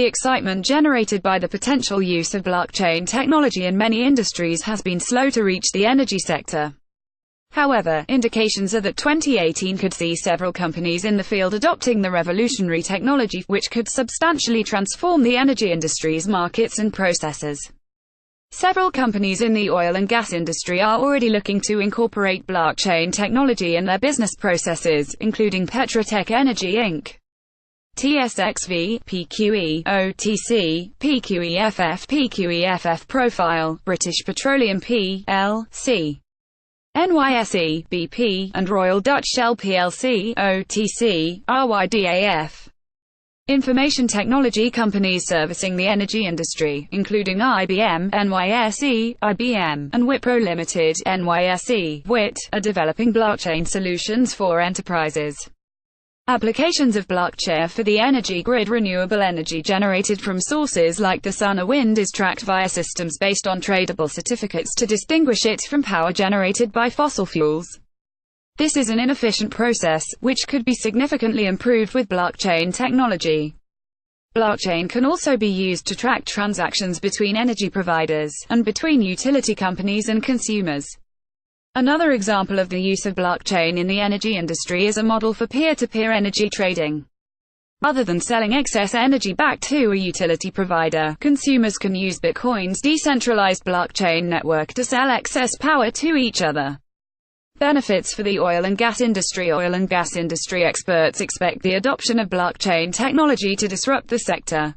excitement generated by the potential use of blockchain technology in many industries has been slow to reach the energy sector. However, indications are that 2018 could see several companies in the field adopting the revolutionary technology, which could substantially transform the energy industry's markets and processes. Several companies in the oil and gas industry are already looking to incorporate blockchain technology in their business processes, including Petrotech Energy Inc., TSXV, PQE, OTC, PQEFF, PQEFF Profile, British Petroleum plc, NYSE, BP, and Royal Dutch Shell plc, OTC, RYDAF. Information technology companies servicing the energy industry, including IBM, NYSE, IBM, and Wipro Limited, NYSE, WIT, are developing blockchain solutions for enterprises. Applications of blockchain for the energy grid. Renewable energy generated from sources like the sun or wind is tracked via systems based on tradable certificates to distinguish it from power generated by fossil fuels. This is an inefficient process, which could be significantly improved with blockchain technology. Blockchain can also be used to track transactions between energy providers, and between utility companies and consumers. Another example of the use of blockchain in the energy industry is a model for peer-to-peer energy trading. Rather than selling excess energy back to a utility provider, consumers can use Bitcoin's decentralized blockchain network to sell excess power to each other. Benefits for the oil and gas industry. Oil and gas industry experts expect the adoption of blockchain technology to disrupt the sector.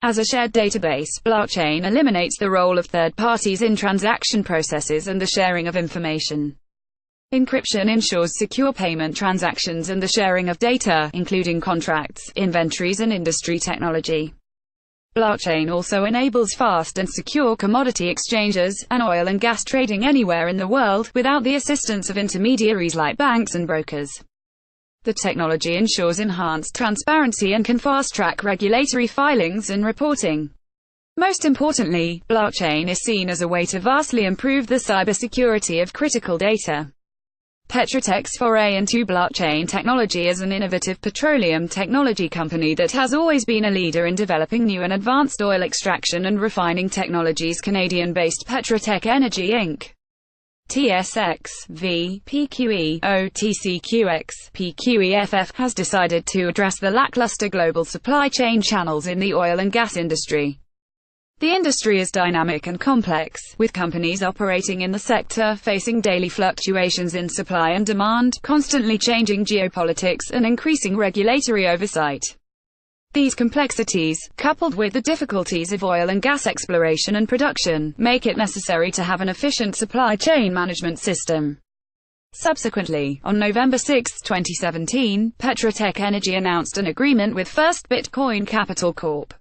As a shared database, blockchain eliminates the role of third parties in transaction processes and the sharing of information. Encryption ensures secure payment transactions and the sharing of data, including contracts, inventories, and industry technology. Blockchain also enables fast and secure commodity exchanges, and oil and gas trading anywhere in the world, without the assistance of intermediaries like banks and brokers. The technology ensures enhanced transparency and can fast-track regulatory filings and reporting. Most importantly, blockchain is seen as a way to vastly improve the cybersecurity of critical data. Petrotech's foray into blockchain technology is an innovative petroleum technology company that has always been a leader in developing new and advanced oil extraction and refining technologies. Canadian-based Petrotech Energy Inc., TSXV, PQE, OTCQX, PQEFF, has decided to address the lackluster global supply chain channels in the oil and gas industry. The industry is dynamic and complex, with companies operating in the sector facing daily fluctuations in supply and demand, constantly changing geopolitics, and increasing regulatory oversight. These complexities, coupled with the difficulties of oil and gas exploration and production, make it necessary to have an efficient supply chain management system. Subsequently, on November 6, 2017, Petrotech Energy announced an agreement with First Bitcoin Capital Corp.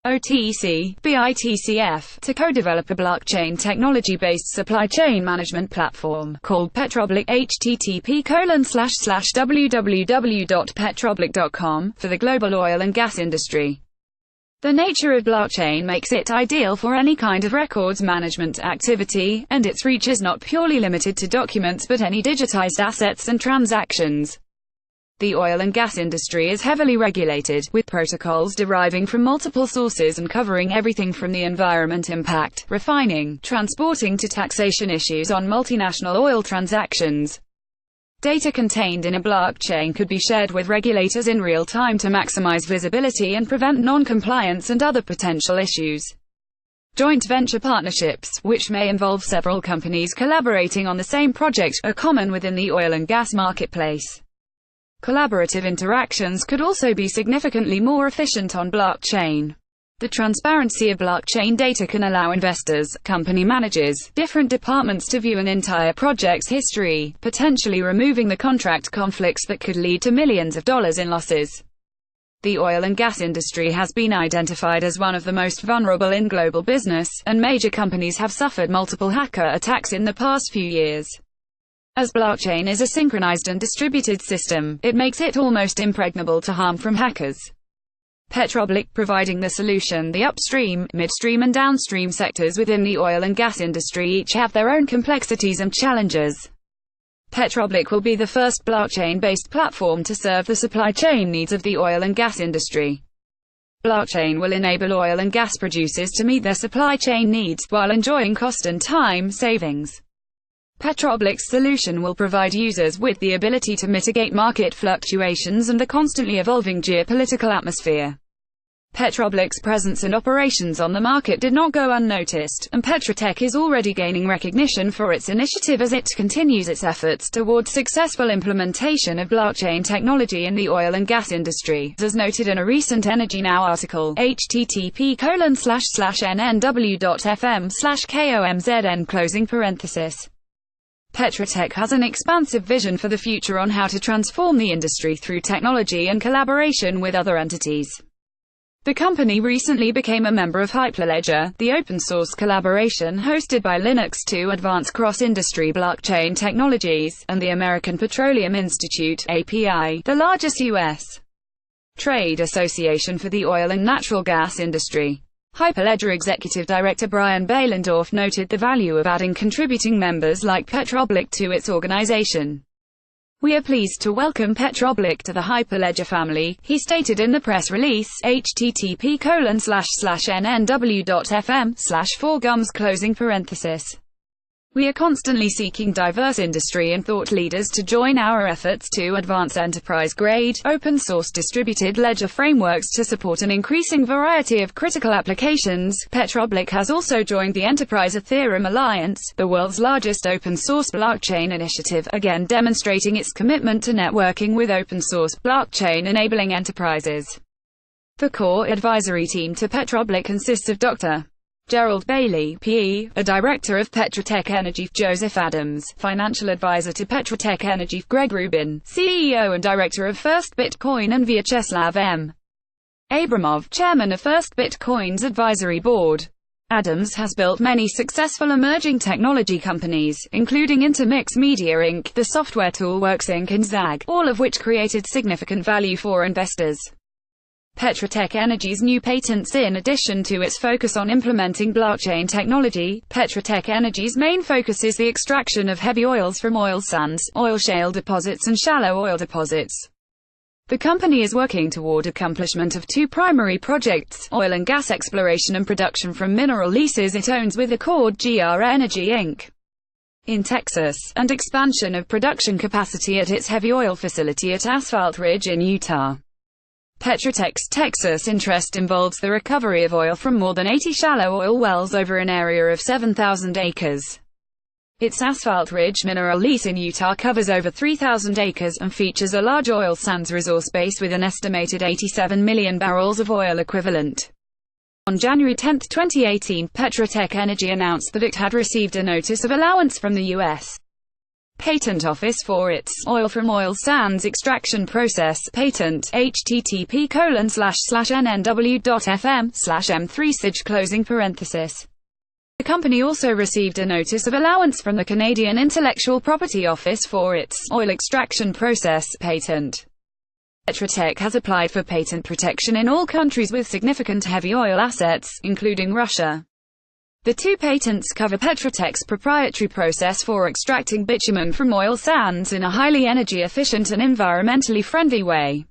OTC-BB to co-develop a blockchain technology-based supply chain management platform, called Petroblick, http://www.petroblick.com, for the global oil and gas industry. The nature of blockchain makes it ideal for any kind of records management activity, and its reach is not purely limited to documents but any digitized assets and transactions. The oil and gas industry is heavily regulated, with protocols deriving from multiple sources and covering everything from the environment impact, refining, transporting to taxation issues on multinational oil transactions. Data contained in a blockchain could be shared with regulators in real time to maximize visibility and prevent non-compliance and other potential issues. Joint venture partnerships, which may involve several companies collaborating on the same project, are common within the oil and gas marketplace. Collaborative interactions could also be significantly more efficient on blockchain. The transparency of blockchain data can allow investors, company managers, different departments to view an entire project's history, potentially removing the contract conflicts that could lead to millions of dollars in losses. The oil and gas industry has been identified as one of the most vulnerable in global business, and major companies have suffered multiple hacker attacks in the past few years. As blockchain is a synchronized and distributed system, it makes it almost impregnable to harm from hackers. Petroblick providing the solution. The upstream, midstream and downstream sectors within the oil and gas industry each have their own complexities and challenges. Petroblick will be the first blockchain-based platform to serve the supply chain needs of the oil and gas industry. Blockchain will enable oil and gas producers to meet their supply chain needs, while enjoying cost and time savings. Petroblic's solution will provide users with the ability to mitigate market fluctuations and the constantly evolving geopolitical atmosphere. Petroblic's presence and operations on the market did not go unnoticed, and Petrotech is already gaining recognition for its initiative as it continues its efforts towards successful implementation of blockchain technology in the oil and gas industry, as noted in a recent Energy Now article, http://nnw.fm/komzn. Petrotech has an expansive vision for the future on how to transform the industry through technology and collaboration with other entities. The company recently became a member of Hyperledger, the open-source collaboration hosted by Linux to advance cross-industry blockchain technologies, and the American Petroleum Institute (API), the largest U.S. trade association for the oil and natural gas industry. Hyperledger Executive Director Brian Behlendorf noted the value of adding contributing members like Petroblic to its organization. "We are pleased to welcome Petroblic to the Hyperledger family," he stated in the press release, http://nnw.fm/4gums. "We are constantly seeking diverse industry and thought leaders to join our efforts to advance enterprise-grade, open-source distributed ledger frameworks to support an increasing variety of critical applications." Petroblic has also joined the Enterprise Ethereum Alliance, the world's largest open-source blockchain initiative, again demonstrating its commitment to networking with open-source blockchain-enabling enterprises. The core advisory team to Petroblic consists of Dr. Gerald Bailey, PE, a director of Petrotech Energy, Joseph Adams, financial advisor to Petrotech Energy, Greg Rubin, CEO and director of First Bitcoin, and Vyacheslav M. Abramov, chairman of First Bitcoin's advisory board. Adams has built many successful emerging technology companies, including Intermix Media Inc., the software tool Works Inc., and Zag, all of which created significant value for investors. Petrotech Energy's new patents. In addition to its focus on implementing blockchain technology, Petrotech Energy's main focus is the extraction of heavy oils from oil sands, oil shale deposits and shallow oil deposits. The company is working toward accomplishment of two primary projects: oil and gas exploration and production from mineral leases it owns with Accord GR Energy Inc. in Texas, and expansion of production capacity at its heavy oil facility at Asphalt Ridge in Utah. Petrotech's Texas interest involves the recovery of oil from more than 80 shallow oil wells over an area of 7,000 acres. Its Asphalt Ridge mineral lease in Utah covers over 3,000 acres, and features a large oil sands resource base with an estimated 87 million barrels of oil equivalent. On January 10, 2018, Petrotech Energy announced that it had received a notice of allowance from the U.S. Patent Office for its oil from oil sands extraction process patent, http://nnw.fm/m3sig. The company also received a notice of allowance from the Canadian Intellectual Property Office for its oil extraction process patent. Petrotech has applied for patent protection in all countries with significant heavy oil assets, including Russia. The two patents cover Petrotech's proprietary process for extracting bitumen from oil sands in a highly energy-efficient and environmentally friendly way.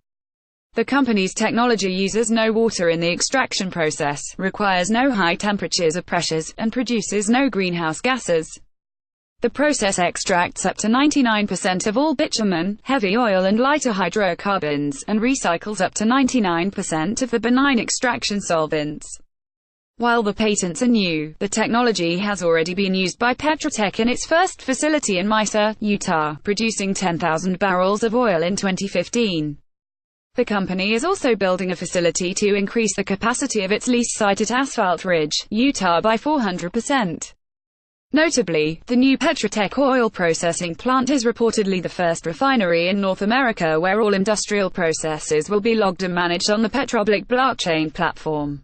The company's technology uses no water in the extraction process, requires no high temperatures or pressures, and produces no greenhouse gases. The process extracts up to 99% of all bitumen, heavy oil and lighter hydrocarbons, and recycles up to 99% of the benign extraction solvents. While the patents are new, the technology has already been used by Petrotech in its first facility in Mesa, Utah, producing 10,000 barrels of oil in 2015. The company is also building a facility to increase the capacity of its lease site at Asphalt Ridge, Utah by 400%. Notably, the new Petrotech oil processing plant is reportedly the first refinery in North America where all industrial processes will be logged and managed on the Petroblic blockchain platform.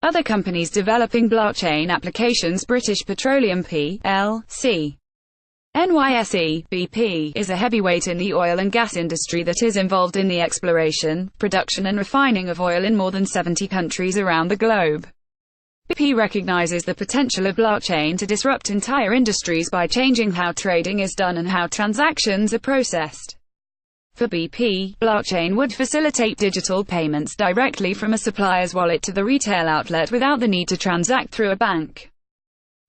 Other companies developing blockchain applications: British Petroleum Plc. NYSE, BP, is a heavyweight in the oil and gas industry that is involved in the exploration, production and refining of oil in more than 70 countries around the globe. BP recognizes the potential of blockchain to disrupt entire industries by changing how trading is done and how transactions are processed. For BP, blockchain would facilitate digital payments directly from a supplier's wallet to the retail outlet without the need to transact through a bank.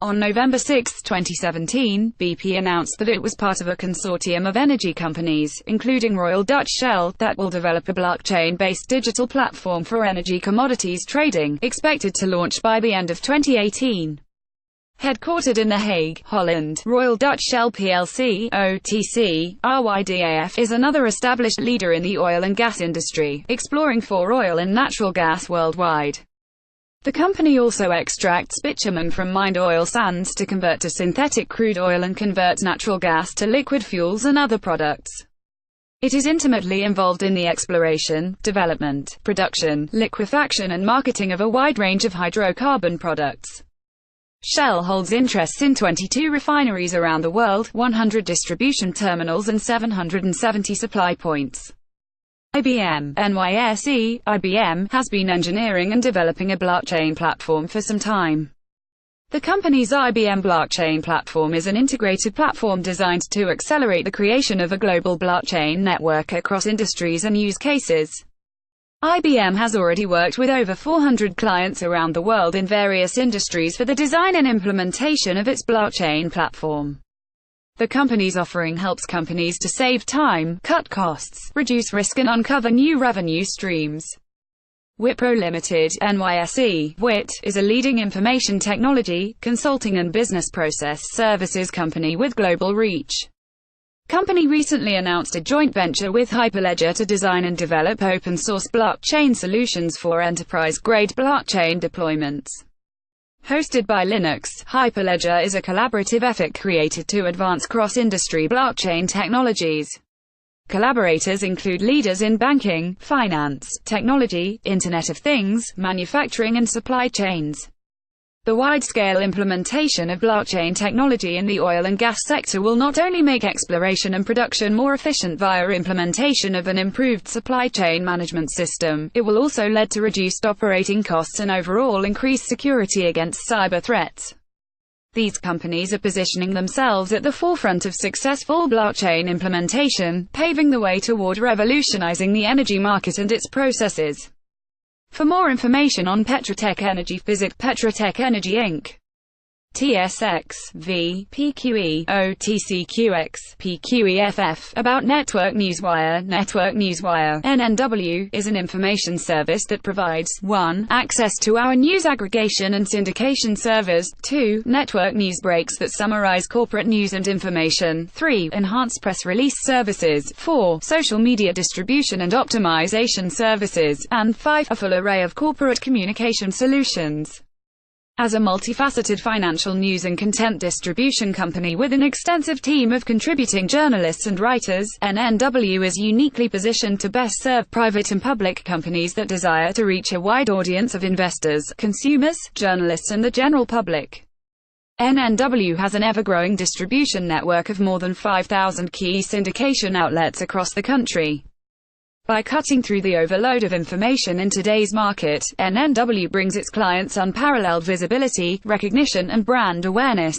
On November 6, 2017, BP announced that it was part of a consortium of energy companies, including Royal Dutch Shell, that will develop a blockchain-based digital platform for energy commodities trading, expected to launch by the end of 2018. Headquartered in The Hague, Holland, Royal Dutch Shell plc, OTC-BB, is another established leader in the oil and gas industry, exploring for oil and natural gas worldwide. The company also extracts bitumen from mined oil sands to convert to synthetic crude oil and convert natural gas to liquid fuels and other products. It is intimately involved in the exploration, development, production, liquefaction and marketing of a wide range of hydrocarbon products. Shell holds interests in 22 refineries around the world, 100 distribution terminals and 770 supply points. IBM, NYSE, IBM, has been engineering and developing a blockchain platform for some time. The company's IBM blockchain platform is an integrated platform designed to accelerate the creation of a global blockchain network across industries and use cases. IBM has already worked with over 400 clients around the world in various industries for the design and implementation of its blockchain platform. The company's offering helps companies to save time, cut costs, reduce risk and uncover new revenue streams. Wipro Limited, NYSE, WIT, is a leading information technology, consulting and business process services company with global reach. Company recently announced a joint venture with Hyperledger to design and develop open-source blockchain solutions for enterprise-grade blockchain deployments. Hosted by Linux, Hyperledger is a collaborative effort created to advance cross-industry blockchain technologies. Collaborators include leaders in banking, finance, technology, Internet of Things, manufacturing and supply chains. The wide-scale implementation of blockchain technology in the oil and gas sector will not only make exploration and production more efficient via implementation of an improved supply chain management system, it will also lead to reduced operating costs and overall increased security against cyber threats. These companies are positioning themselves at the forefront of successful blockchain implementation, paving the way toward revolutionizing the energy market and its processes. For more information on Petrotech Energy, visit Petrotech Energy Inc. TSX, V, PQE, OTCQX, PQEFF. About Network Newswire. Network Newswire, NNW, is an information service that provides 1. Access to our news aggregation and syndication servers, 2. Network news breaks that summarize corporate news and information, 3. Enhanced press release services, 4. Social media distribution and optimization services, and 5. A full array of corporate communication solutions. As a multifaceted financial news and content distribution company with an extensive team of contributing journalists and writers, NNW is uniquely positioned to best serve private and public companies that desire to reach a wide audience of investors, consumers, journalists and the general public. NNW has an ever-growing distribution network of more than 5,000 key syndication outlets across the country. By cutting through the overload of information in today's market, NNW brings its clients unparalleled visibility, recognition and brand awareness.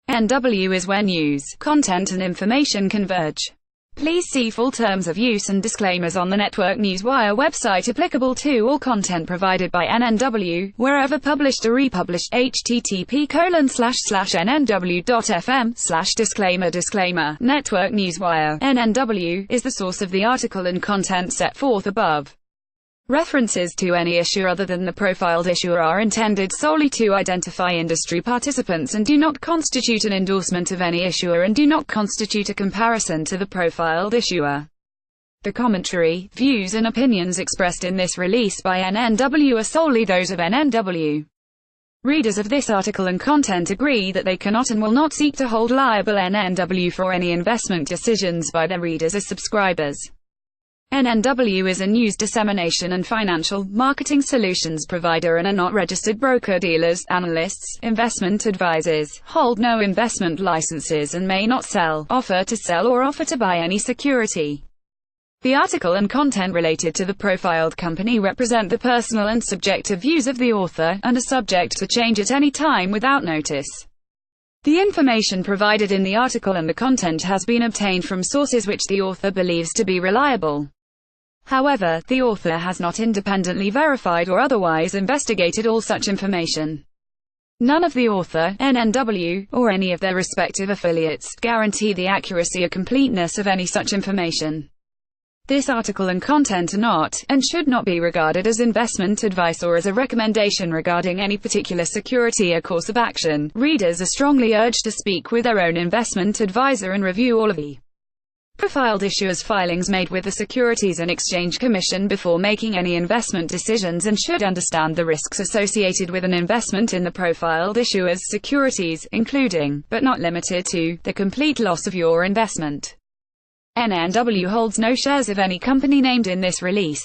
NW is where news, content and information converge. Please see full terms of use and disclaimers on the Network Newswire website applicable to all content provided by NNW, wherever published or republished. http://nnw.fm/disclaimer. Network Newswire, NNW, is the source of the article and content set forth above. References to any issue other than the profiled issuer are intended solely to identify industry participants and do not constitute an endorsement of any issuer and do not constitute a comparison to the profiled issuer. The commentary, views and opinions expressed in this release by NNW are solely those of NNW. Readers of this article and content agree that they cannot and will not seek to hold liable NNW for any investment decisions by their readers as subscribers. NNW is a news dissemination and financial, marketing solutions provider and are not registered broker-dealers, analysts, investment advisors, hold no investment licenses and may not sell, offer to sell or offer to buy any security. The article and content related to the profiled company represent the personal and subjective views of the author, and are subject to change at any time without notice. The information provided in the article and the content has been obtained from sources which the author believes to be reliable. However, the author has not independently verified or otherwise investigated all such information. None of the author, NNW, or any of their respective affiliates, guarantee the accuracy or completeness of any such information. This article and content are not, and should not be regarded as investment advice or as a recommendation regarding any particular security or course of action. Readers are strongly urged to speak with their own investment advisor and review all of the profiled issuers' filings made with the Securities and Exchange Commission before making any investment decisions, and should understand the risks associated with an investment in the profiled issuers' securities, including, but not limited to, the complete loss of your investment. NNW holds no shares of any company named in this release.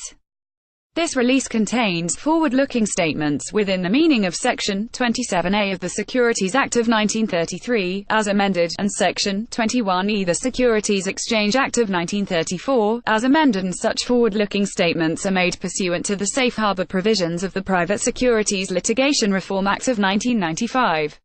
This release contains forward-looking statements within the meaning of Section 27A of the Securities Act of 1933, as amended, and Section 21E of the Securities Exchange Act of 1934, as amended, and such forward-looking statements are made pursuant to the safe harbor provisions of the Private Securities Litigation Reform Act of 1995.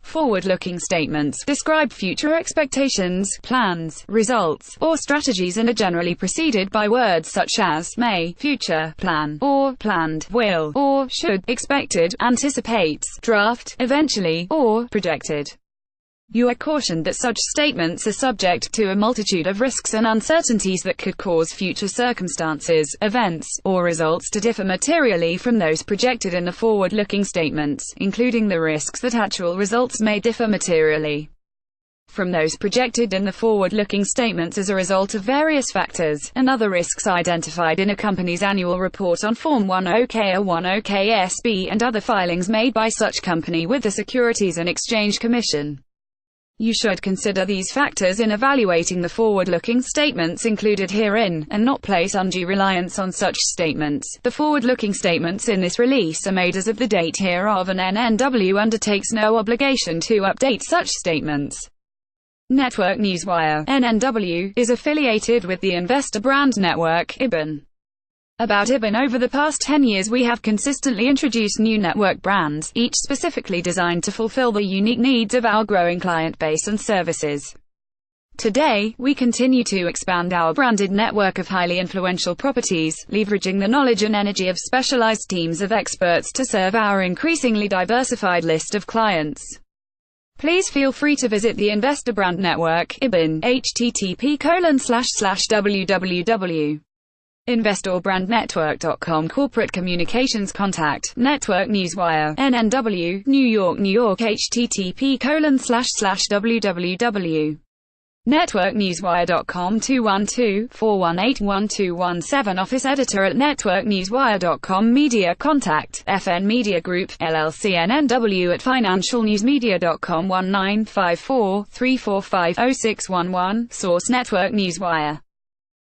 Forward-looking statements describe future expectations, plans, results, or strategies and are generally preceded by words such as may, future, plan, or planned, will, or should, expected, anticipates, draft, eventually, or projected. You are cautioned that such statements are subject to a multitude of risks and uncertainties that could cause future circumstances, events, or results to differ materially from those projected in the forward-looking statements, including the risks that actual results may differ materially from those projected in the forward-looking statements as a result of various factors, and other risks identified in a company's annual report on Form 10-K or 10-KSB and other filings made by such company with the Securities and Exchange Commission. You should consider these factors in evaluating the forward-looking statements included herein, and not place undue reliance on such statements. The forward-looking statements in this release are made as of the date hereof, and NNW undertakes no obligation to update such statements. Network Newswire, NNW, is affiliated with the investor brand network, IBN. About IBN: over the past 10 years we have consistently introduced new network brands, each specifically designed to fulfill the unique needs of our growing client base and services. Today, we continue to expand our branded network of highly influential properties, leveraging the knowledge and energy of specialized teams of experts to serve our increasingly diversified list of clients. Please feel free to visit the Investor Brand Network, IBN, http://www. InvestorBrandNetwork.com. Corporate Communications Contact, Network Newswire, NNW, New York, New York. http://www. NetworkNewsWire.com. 212-418-1217. Office Editor at NetworkNewsWire.com. Media Contact, FN Media Group, LLC. NNW at FinancialNewsMedia.com. 1954-345-0611. Source: Network Newswire.